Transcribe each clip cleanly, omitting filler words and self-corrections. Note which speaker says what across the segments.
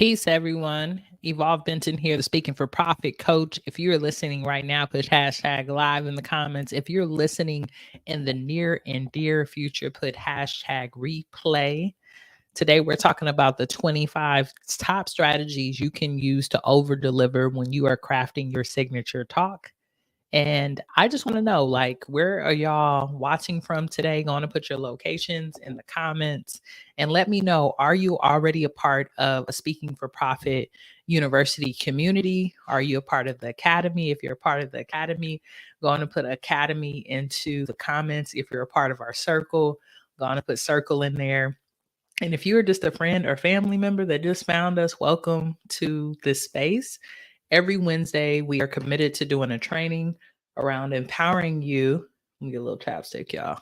Speaker 1: Peace, everyone. Evolve Benton here, the Speaking for Profit coach. If you're listening right now, put hashtag live in the comments. If you're listening in the near and dear future, put hashtag replay. Today, we're talking about the 25 top strategies you can use to over deliver when you are crafting your signature talk. And I just want to know, like, where are y'all watching from today? Going to put your locations in the comments and let me know, are you already a part of a Speaking for Profit University community? Are you a part of the academy? If you're a part of the academy, going to put academy into the comments. If you're a part of our circle, going to put circle in there. And if you're just a friend or family member that just found us, welcome to this space. Every Wednesday, we are committed to doing a training around empowering you. Let me get a little chapstick, y'all.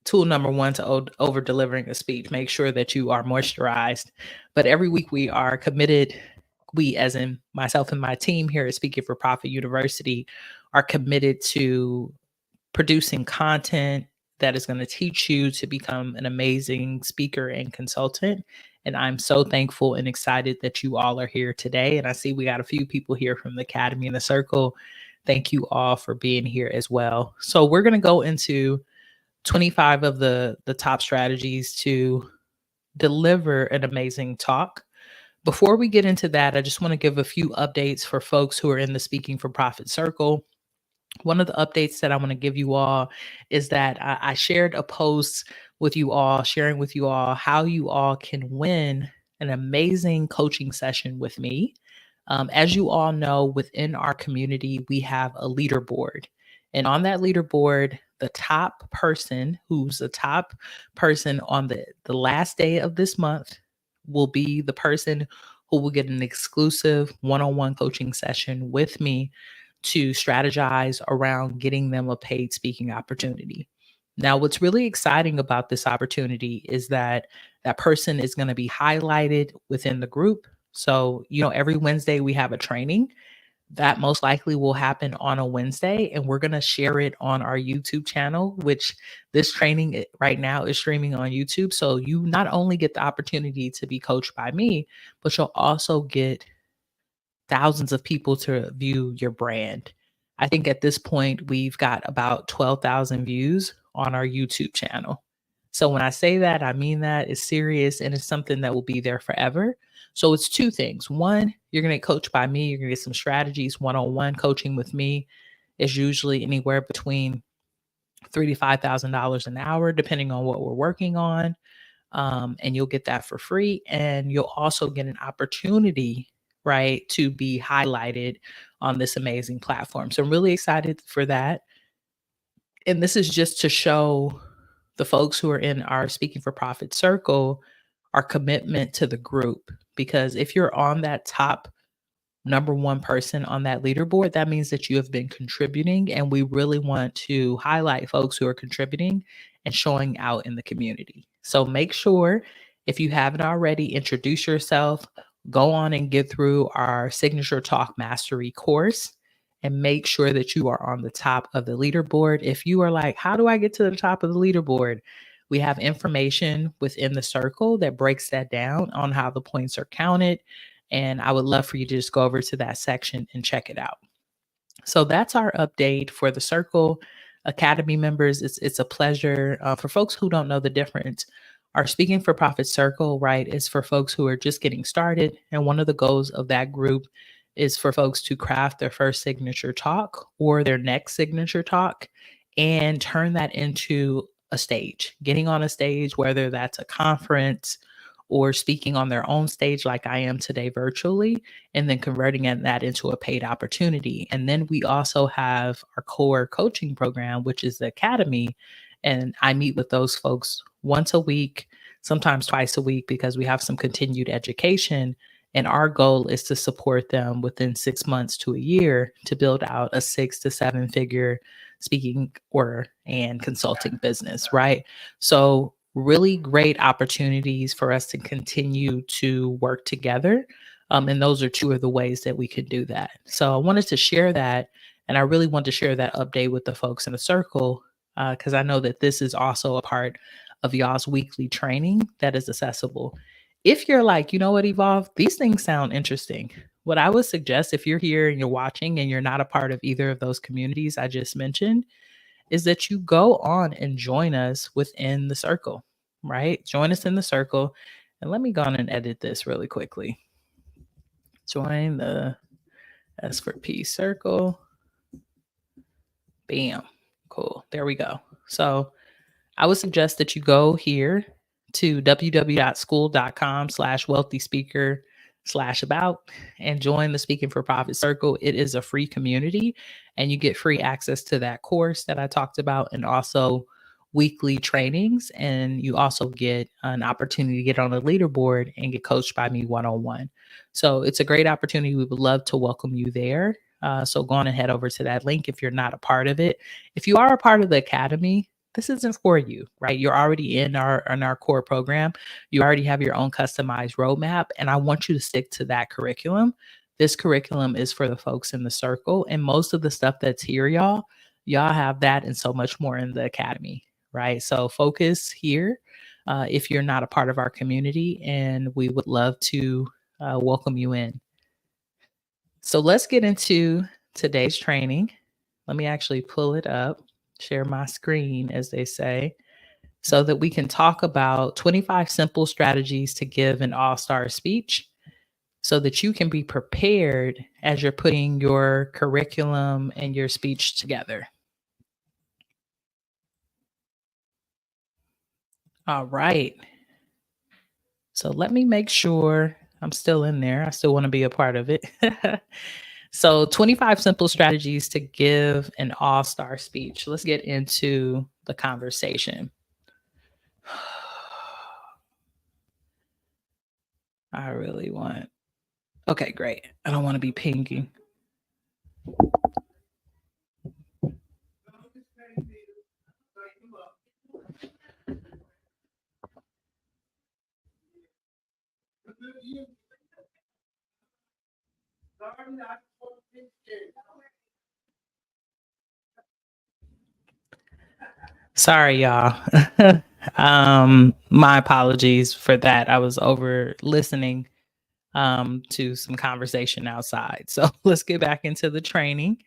Speaker 1: Tool number one to over delivering a speech. Make sure that you are moisturized. But every week we are committed, we as in myself and my team here at Speaking for Profit University are committed to producing content that is going to teach you to become an amazing speaker and consultant. And I'm so thankful and excited that you all are here today. And I see we got a few people here from the Academy in the Circle. Thank you all for being here as well. So we're going to go into 25 of the top strategies to deliver an amazing talk. Before we get into that, I just want to give a few updates for folks who are in the Speaking for Profit Circle. One of the updates that I want to give you all is that I shared a post with you all, sharing with you all how you all can win an amazing coaching session with me. As you all know, within our community, we have a leaderboard. And on that leaderboard, the top person who's the top person on the last day of this month will be the person who will get an exclusive one-on-one coaching session with me to strategize around getting them a paid speaking opportunity. Now, what's really exciting about this opportunity is that that person is going to be highlighted within the group. So, every Wednesday we have a training that most likely will happen on a Wednesday, and we're going to share it on our YouTube channel, which this training right now is streaming on YouTube. So you not only get the opportunity to be coached by me, but you'll also get thousands of people to view your brand. I think at this point, we've got about 12,000 views on our YouTube channel. So when I say that, I mean that it's serious and it's something that will be there forever. So it's two things. One, you're going to get coached by me. You're going to get some strategies. One-on-one coaching with me is usually anywhere between $3,000 to $5,000 an hour, depending on what we're working on. And you'll get that for free. And you'll also get an opportunity, right, to be highlighted on this amazing platform. So I'm really excited for that. And this is just to show the folks who are in our Speaking for Profit circle our commitment to the group. Because if you're on that top number one person on that leaderboard, that means that you have been contributing. And we really want to highlight folks who are contributing and showing out in the community. So make sure, if you haven't already, introduce yourself, go on and get through our Signature Talk Mastery course, and make sure that you are on the top of the leaderboard. If you are like, how do I get to the top of the leaderboard? We have information within the circle that breaks that down on how the points are counted. And I would love for you to just go over to that section and check it out. So that's our update for the Circle Academy members. It's a pleasure. For folks who don't know the difference, our Speaking for Profit Circle, right, is for folks who are just getting started. And one of the goals of that group is for folks to craft their first signature talk or their next signature talk and turn that into a stage, getting on a stage, whether that's a conference or speaking on their own stage like I am today virtually, and then converting that into a paid opportunity. And then we also have our core coaching program, which is the Academy. And I meet with those folks once a week, sometimes twice a week, because we have some continued education. And our goal is to support them within 6 months to a year to build out a 6 to 7 figure speaking and consulting business, right? So really great opportunities for us to continue to work together. And those are two of the ways that we can do that. So I wanted to share that. And I really want to share that update with the folks in the circle, because I know that this is also a part of y'all's weekly training that is accessible. If you're like, you know what, Evolve, these things sound interesting. What I would suggest if you're here and you're watching and you're not a part of either of those communities I just mentioned, is that you go on and join us within the circle, right? Join us in the circle. And let me go on and edit this really quickly. Join the S for P circle. Bam. Cool. There we go. So I would suggest that you go here to www.school.com/wealthy speaker/about and join the Speaking for Profit Circle. It is a free community and you get free access to that course that I talked about and also weekly trainings. And you also get an opportunity to get on a leaderboard and get coached by me one-on-one. So it's a great opportunity. We would love to welcome you there. So go on and head over to that link if you're not a part of it. If you are a part of the academy, this isn't for you, right? You're already in our core program. You already have your own customized roadmap, and I want you to stick to that curriculum. This curriculum is for the folks in the circle, and most of the stuff that's here, y'all have that and so much more in the academy, right? So focus here if you're not a part of our community, and we would love to welcome you in. So let's get into today's training. Let me actually pull it up, share my screen, as they say, so that we can talk about 25 simple strategies to give an all-star speech so that you can be prepared as you're putting your curriculum and your speech together. All right. So let me make sure I'm still in there. I still want to be a part of it. So 25 simple strategies to give an all-star speech. Let's get into the conversation. I really want. Okay, great. I don't want to be pinging. Sorry, y'all. My apologies for that. I was over listening to some conversation outside. So let's get back into the training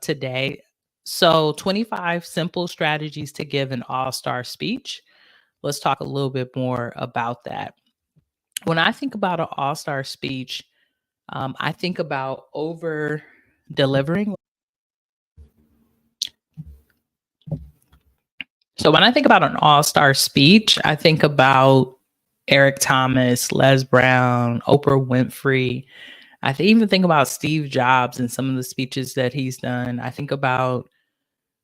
Speaker 1: today. So 25 simple strategies to give an all-star speech. Let's talk a little bit more about that. When I think about an all-star speech, I think about over delivering. So when I think about an all-star speech, I think about Eric Thomas, Les Brown, Oprah Winfrey. Even think about Steve Jobs and some of the speeches that he's done. I think about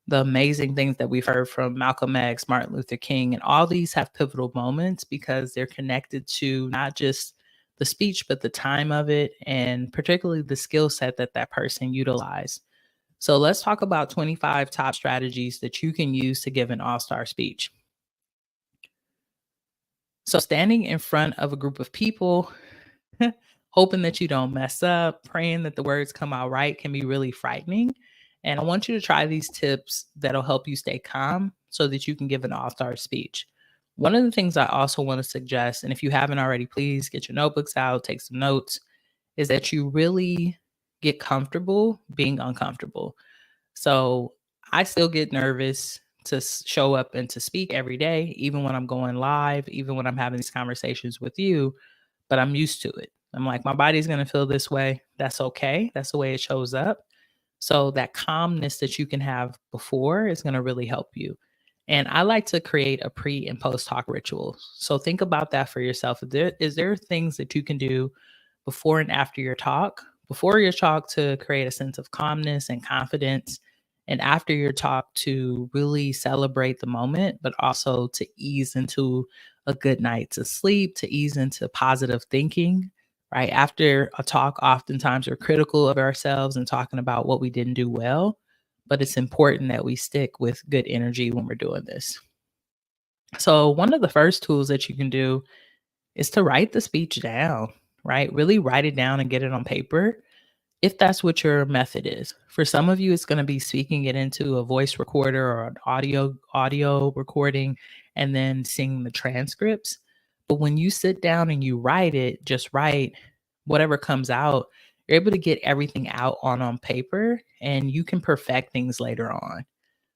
Speaker 1: the amazing things that we've heard from Malcolm X, Martin Luther King, and all these have pivotal moments because they're connected to not just the speech, but the time of it, and particularly the skill set that that person utilized. So let's talk about 25 top strategies that you can use to give an all-star speech. So standing in front of a group of people, hoping that you don't mess up, praying that the words come out right can be really frightening. And I want you to try these tips that'll help you stay calm so that you can give an all-star speech. One of the things I also want to suggest, and if you haven't already, please get your notebooks out, take some notes, is that you really get comfortable being uncomfortable. So I still get nervous to show up and to speak every day, even when I'm going live, even when I'm having these conversations with you, but I'm used to it. I'm like, my body's going to feel this way. That's okay. That's the way it shows up. So that calmness that you can have before is going to really help you. And I like to create a pre and post talk ritual. So think about that for yourself. Is there things that you can do before and after your talk? Before your talk to create a sense of calmness and confidence, and after your talk to really celebrate the moment, but also to ease into a good night to sleep, to ease into positive thinking, right? After a talk, oftentimes we're critical of ourselves and talking about what we didn't do well, but it's important that we stick with good energy when we're doing this. So, one of the first tools that you can do is to write the speech down, right? Really write it down and get it on paper if that's what your method is. For some of you, it's going to be speaking it into a voice recorder or an audio recording and then seeing the transcripts. But when you sit down and you write it, just write whatever comes out, you're able to get everything out on paper and you can perfect things later on.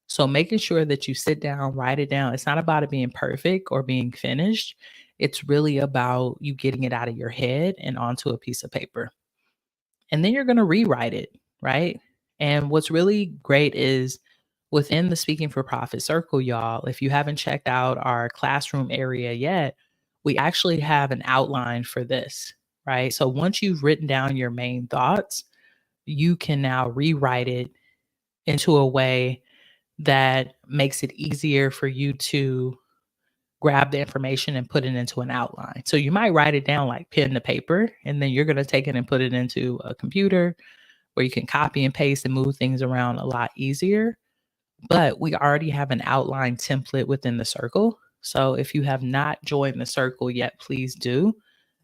Speaker 1: So making sure that you sit down, write it down. It's not about it being perfect or being finished. It's really about you getting it out of your head and onto a piece of paper. And then you're going to rewrite it, right? And what's really great is within the Speaking for Profit circle, y'all, if you haven't checked out our classroom area yet, we actually have an outline for this, right? So once you've written down your main thoughts, you can now rewrite it into a way that makes it easier for you to grab the information and put it into an outline. So you might write it down like pen to paper, and then you're going to take it and put it into a computer where you can copy and paste and move things around a lot easier. But we already have an outline template within the circle. So if you have not joined the circle yet, please do.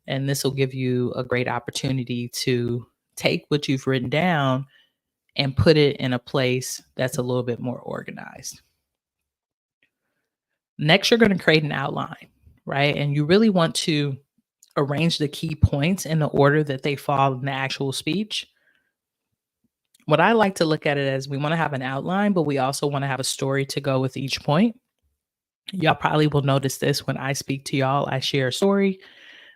Speaker 1: And this will give you a great opportunity to take what you've written down and put it in a place that's a little bit more organized. Next, you're going to create an outline, right? And you really want to arrange the key points in the order that they fall in the actual speech. What I like to look at it as, we want to have an outline, but we also want to have a story to go with each point. Y'all probably will notice this when I speak to y'all. I share a story,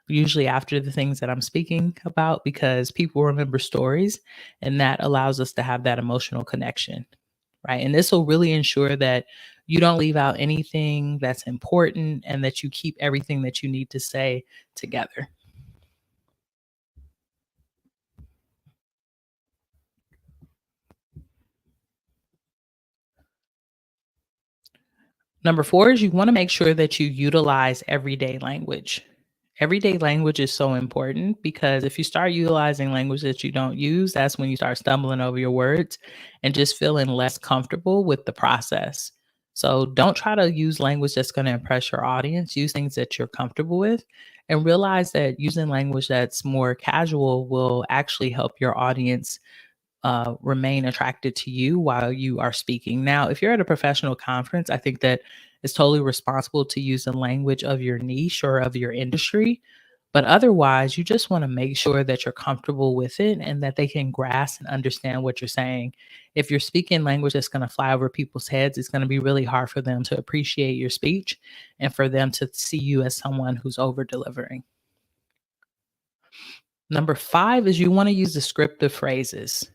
Speaker 1: usually after the things that I'm speaking about, because people remember stories and that allows us to have that emotional connection, right? And this will really ensure that you don't leave out anything that's important and that you keep everything that you need to say together. Number 4 is you want to make sure that you utilize everyday language. Everyday language is so important because if you start utilizing language that you don't use, that's when you start stumbling over your words and just feeling less comfortable with the process. So don't try to use language that's going to impress your audience. Use things that you're comfortable with and realize that using language that's more casual will actually help your audience remain attracted to you while you are speaking. Now, if you're at a professional conference, I think that it's totally responsible to use the language of your niche or of your industry. But otherwise, you just want to make sure that you're comfortable with it and that they can grasp and understand what you're saying. If you're speaking language that's going to fly over people's heads, it's going to be really hard for them to appreciate your speech and for them to see you as someone who's over delivering. Number 5 is you want to use descriptive phrases.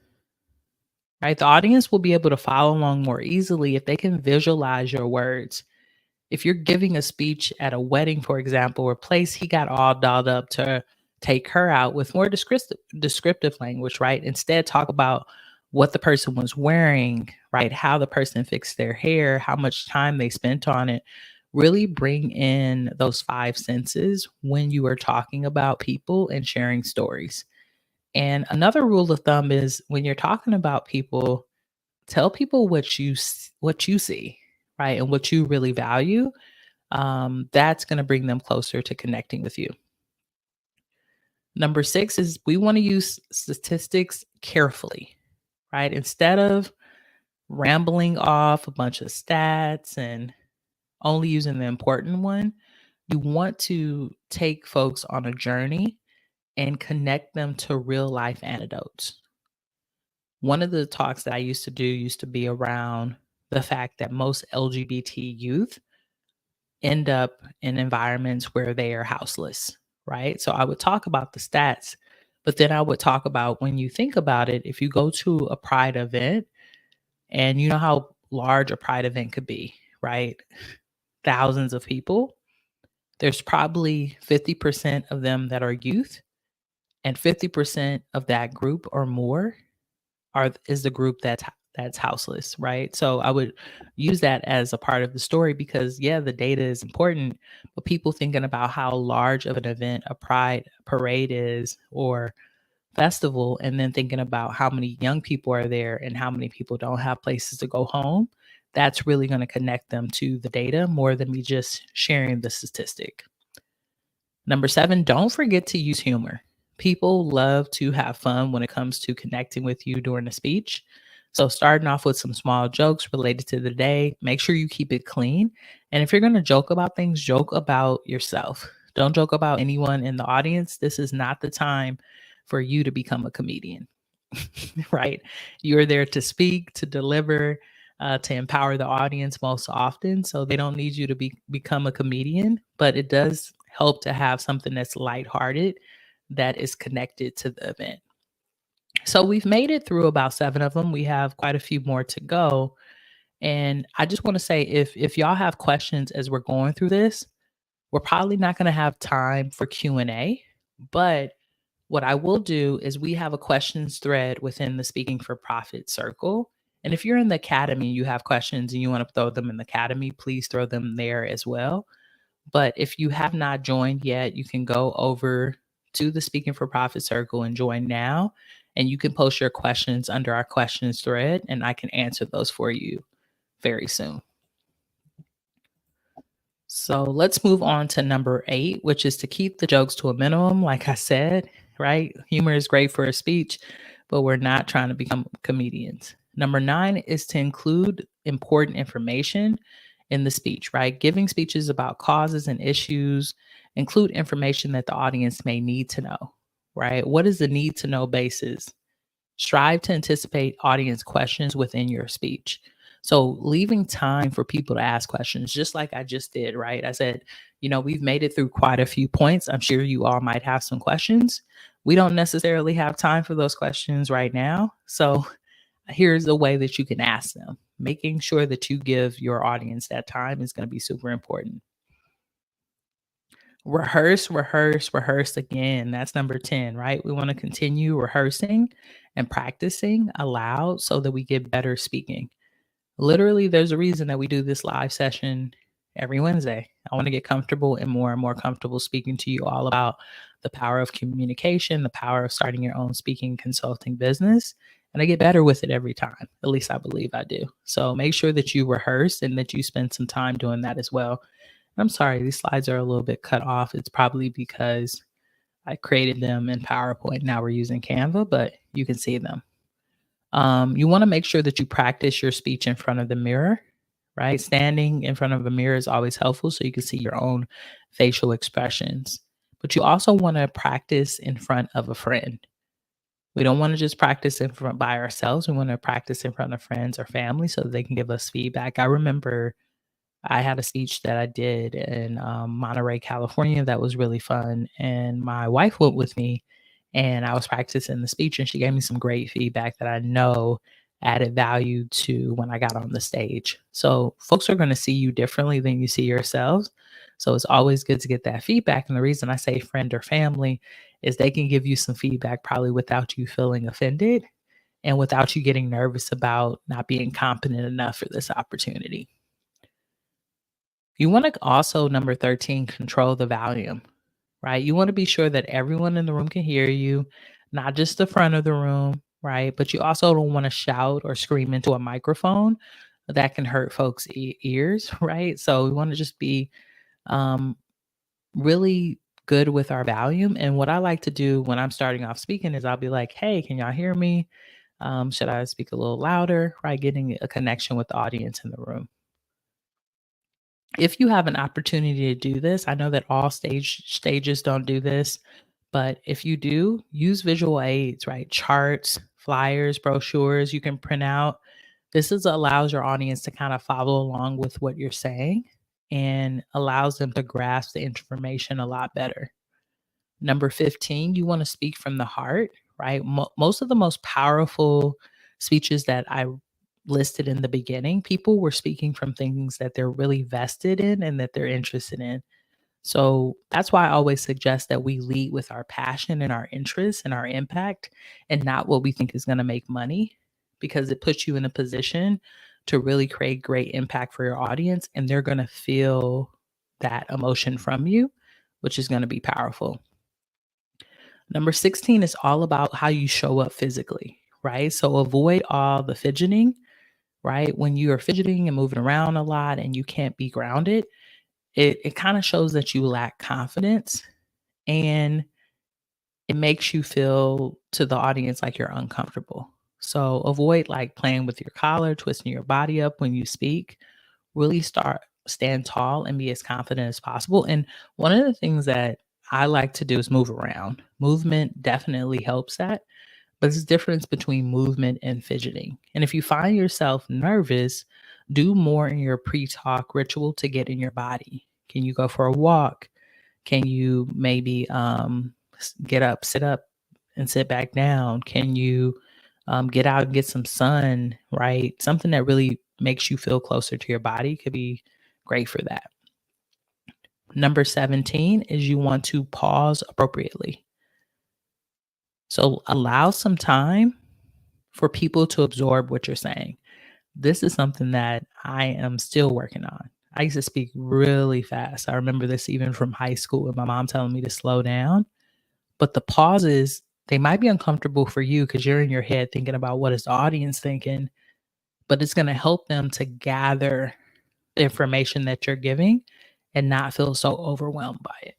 Speaker 1: Right? The audience will be able to follow along more easily if they can visualize your words. If you're giving a speech at a wedding, for example, or place, he got all dolled up to take her out with more descriptive language, right? Instead, talk about what the person was wearing, right? How the person fixed their hair, how much time they spent on it. Really bring in those 5 senses when you are talking about people and sharing stories. And another rule of thumb is when you're talking about people, tell people what you see, right, and what you really value. That's going to bring them closer to connecting with you. Number 6 is we want to use statistics carefully, right? Instead of rambling off a bunch of stats and only using the important one, you want to take folks on a journey and connect them to real life anecdotes. One of the talks that I used to do used to be around the fact that most LGBT youth end up in environments where they are houseless, right? So I would talk about the stats, but then I would talk about when you think about it, if you go to a pride event and you know how large a pride event could be, right? Thousands of people, there's probably 50% of them that are youth, and 50% of that group or more is the group that's houseless, right? So I would use that as a part of the story because yeah, the data is important, but people thinking about how large of an event a pride parade is or festival, and then thinking about how many young people are there and how many people don't have places to go home, that's really going to connect them to the data more than me just sharing the statistic. Number 7, don't forget to use humor. People love to have fun when it comes to connecting with you during a speech. So, starting off with some small jokes related to the day, make sure you keep it clean. And if you're going to joke about things, joke about yourself. Don't joke about anyone in the audience. This is not the time for you to become a comedian, right? You're there to speak, to deliver, to empower the audience most often. So they don't need you to become a comedian, but it does help to have something that's lighthearted that is connected to the event. So we've made it through about 7 of them. We have quite a few more to go. And I just want to say if y'all have questions as we're going through this, we're probably not going to have time for Q&A, but what I will do is we have a questions thread within the Speaking for Profit circle. And if you're in the academy, you have questions and you want to throw them in the academy, please throw them there as well. But if you have not joined yet, you can go over to the Speaking for Profit circle and join now. And you can post your questions under our questions thread, and I can answer those for you very soon. So let's move on to number 8, which is to keep the jokes to a minimum. Like I said, right? Humor is great for a speech, but we're not trying to become comedians. Number 9 is to include important information in the speech, right? Giving speeches about causes and issues, include information that the audience may need to know, right? What is the need to know basis? Strive to anticipate audience questions within your speech. So, leaving time for people to ask questions, just like I just did, right? I said, we've made it through quite a few points. I'm sure you all might have some questions. We don't necessarily have time for those questions right now. So, here's a way that you can ask them. Making sure that you give your audience that time is going to be super important. Rehearse, rehearse, rehearse again. That's number 10, right? We want to continue rehearsing and practicing aloud so that we get better speaking. Literally, there's a reason that we do this live session every Wednesday. I want to get comfortable and more comfortable speaking to you all about the power of communication, the power of starting your own speaking consulting business. And I get better with it every time. At least I believe I do. So make sure that you rehearse and that you spend some time doing that as well. I'm sorry, these slides are a little bit cut off. It's probably because I created them in PowerPoint. Now we're using Canva, but you can see them. You want to make sure that you practice your speech in front of the mirror, right? Standing in front of a mirror is always helpful so you can see your own facial expressions. But you also want to practice in front of a friend. We don't want to just practice in front by ourselves. We want to practice in front of friends or family so that they can give us feedback. I remember I had a speech that I did in Monterey, California that was really fun. And my wife went with me and I was practicing the speech and she gave me some great feedback that I know added value to when I got on the stage. So folks are going to see you differently than you see yourselves. So it's always good to get that feedback. And the reason I say friend or family is they can give you some feedback probably without you feeling offended and without you getting nervous about not being competent enough for this opportunity. You want to also, number 13, control the volume, right? You want to be sure that everyone in the room can hear you, not just the front of the room, right? But you also don't want to shout or scream into a microphone. That can hurt folks' ears, right? So we want to just be um, really good with our volume. And what I like to do when I'm starting off speaking is I'll be like, hey, can y'all hear me? Should I speak a little louder, right? Getting a connection with the audience in the room. If you have an opportunity to do this, I know that all stages don't do this, but if you do, use visual aids, right? Charts, flyers, brochures you can print out. Allows your audience to kind of follow along with what you're saying and allows them to grasp the information a lot better. Number 15, you want to speak from the heart, right? Most of the most powerful speeches that I listed in the beginning, people were speaking from things that they're really vested in and that they're interested in. So that's why I always suggest that we lead with our passion and our interests and our impact and not what we think is going to make money, because it puts you in a position to really create great impact for your audience and they're going to feel that emotion from you, which is going to be powerful. Number 16 is all about how you show up physically, right? So avoid all the fidgeting, right? When you are fidgeting and moving around a lot and you can't be grounded, it kind of shows that you lack confidence and it makes you feel to the audience like you're uncomfortable. So avoid like playing with your collar, twisting your body up when you speak. Really stand tall and be as confident as possible. And one of the things that I like to do is move around. Movement definitely helps that, but there's a difference between movement and fidgeting. And if you find yourself nervous, do more in your pre talk ritual to get in your body. Can you go for a walk? Can you maybe get up, sit up, and sit back down? Can you get out and get some sun, right? Something that really makes you feel closer to your body could be great for that. Number 17 is you want to pause appropriately. So allow some time for people to absorb what you're saying. This is something that I am still working on. I used to speak really fast. I remember this even from high school and my mom telling me to slow down. But the pauses, they might be uncomfortable for you because you're in your head thinking about what is the audience thinking, but it's going to help them to gather the information that you're giving and not feel so overwhelmed by it.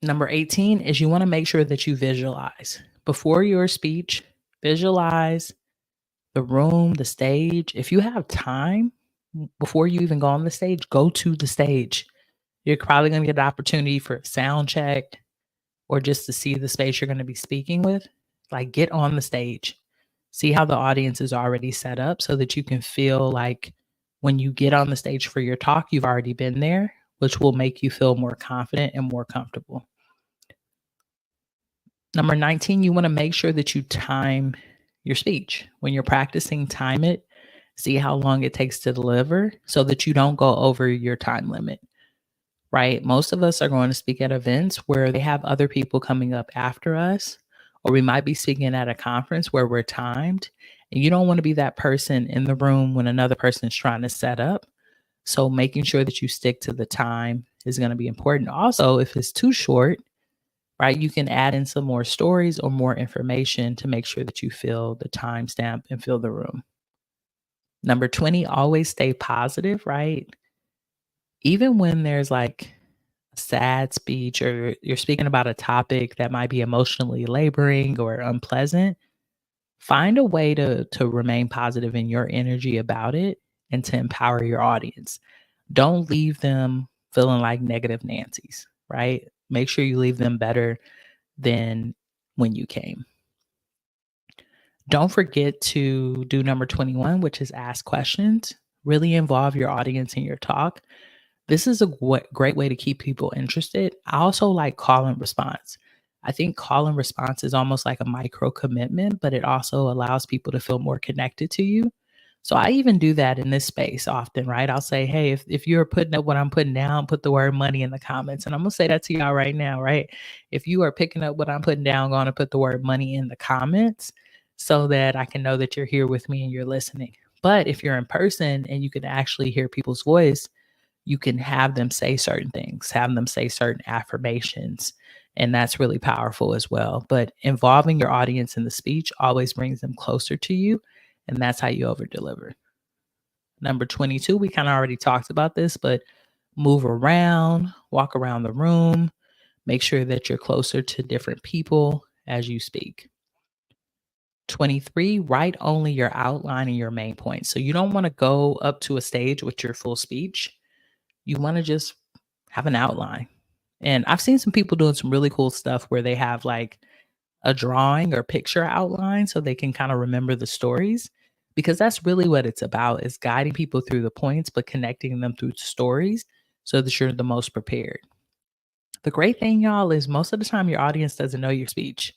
Speaker 1: Number 18 is you want to make sure that you visualize. Before your speech, visualize the room, the stage. If you have time before you even go on the stage, go to the stage. You're probably going to get an opportunity for a sound check or just to see the space you're going to be speaking with. Like, get on the stage, see how the audience is already set up so that you can feel like when you get on the stage for your talk, you've already been there, which will make you feel more confident and more comfortable. Number 19, you want to make sure that you time your speech. When you're practicing, time it, see how long it takes to deliver so that you don't go over your time limit, right? Most of us are going to speak at events where they have other people coming up after us, or we might be speaking at a conference where we're timed. And you don't want to be that person in the room when another person is trying to set up. So making sure that you stick to the time is going to be important. Also, if it's too short, right, you can add in some more stories or more information to make sure that you fill the timestamp and fill the room. Number 20, always stay positive, right? Even when there's like a sad speech or you're speaking about a topic that might be emotionally laboring or unpleasant, find a way to remain positive in your energy about it and to empower your audience. Don't leave them feeling like negative Nancy's, right? Make sure you leave them better than when you came. Don't forget to do number 21, which is ask questions. Really involve your audience in your talk. This is a great way to keep people interested. I also like call and response. I think call and response is almost like a micro commitment, but it also allows people to feel more connected to you. So I even do that in this space often, right? I'll say, hey, if you're putting up what I'm putting down, put the word money in the comments. And I'm going to say that to y'all right now, right? If you are picking up what I'm putting down, I'm going to put the word money in the comments so that I can know that you're here with me and you're listening. But if you're in person and you can actually hear people's voice, you can have them say certain things, have them say certain affirmations. And that's really powerful as well. But involving your audience in the speech always brings them closer to you. And that's how you over deliver. Number 22, we kind of already talked about this, but move around, walk around the room, make sure that you're closer to different people as you speak. 23, write only your outline and your main points. So you don't want to go up to a stage with your full speech. You want to just have an outline. And I've seen some people doing some really cool stuff where they have like a drawing or picture outline so they can kind of remember the stories, because that's really what it's about, is guiding people through the points but connecting them through stories so that you're the most prepared. The great thing, y'all, is most of the time your audience doesn't know your speech.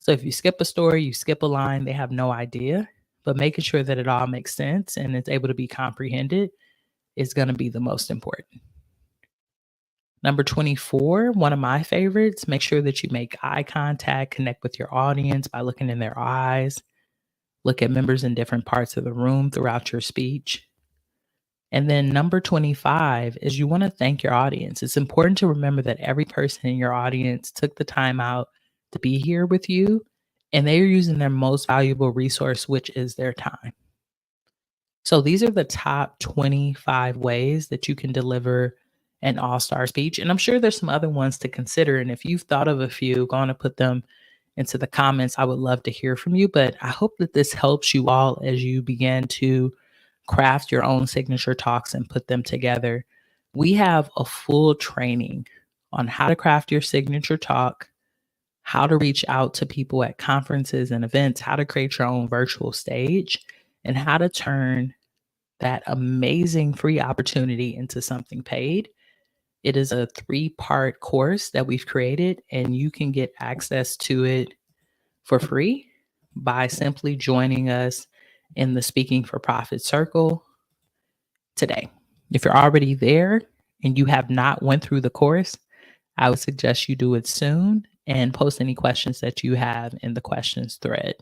Speaker 1: So if you skip a story, you skip a line, they have no idea. But making sure that it all makes sense and it's able to be comprehended is going to be the most important. Number 24, one of my favorites, make sure that you make eye contact, connect with your audience by looking in their eyes, look at members in different parts of the room throughout your speech. And then number 25 is you want to thank your audience. It's important to remember that every person in your audience took the time out to be here with you, and they are using their most valuable resource, which is their time. So these are the top 25 ways that you can deliver an all-star speech. And I'm sure there's some other ones to consider. And if you've thought of a few, go on and put them into the comments. I would love to hear from you. But I hope that this helps you all as you begin to craft your own signature talks and put them together. We have a full training on how to craft your signature talk, how to reach out to people at conferences and events, how to create your own virtual stage, and how to turn that amazing free opportunity into something paid. It is a 3-part course that we've created, and you can get access to it for free by simply joining us in the Speaking for Profit circle today. If you're already there and you have not went through the course, I would suggest you do it soon and post any questions that you have in the questions thread.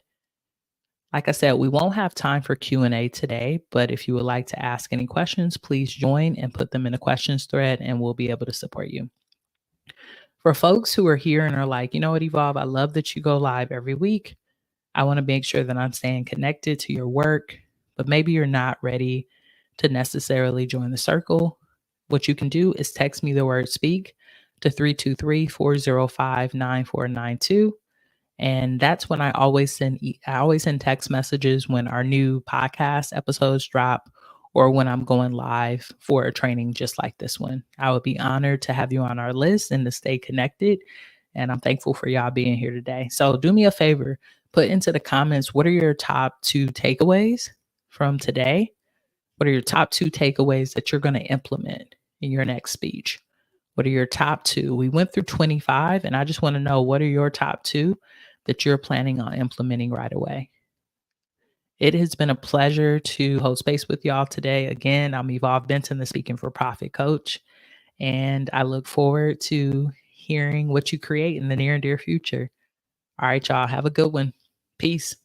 Speaker 1: Like I said, we won't have time for Q&A today, but if you would like to ask any questions, please join and put them in the questions thread and we'll be able to support you. For folks who are here and are like, you know what, Evolve, I love that you go live every week. I want to make sure that I'm staying connected to your work, but maybe you're not ready to necessarily join the circle. What you can do is text me the word speak to 323-405-9492. And that's when I always send text messages when our new podcast episodes drop or when I'm going live for a training just like this one. I would be honored to have you on our list and to stay connected. And I'm thankful for y'all being here today. So do me a favor, put into the comments, what are your top 2 takeaways from today? What are your top 2 takeaways that you're going to implement in your next speech? What are your top 2? We went through 25, and I just want to know, what are your top 2 that you're planning on implementing right away? It has been a pleasure to hold space with y'all today. Again, I'm Evolve Benton, the Speaking for Profit coach, and I look forward to hearing what you create in the near and dear future. All right, y'all, have a good one. Peace.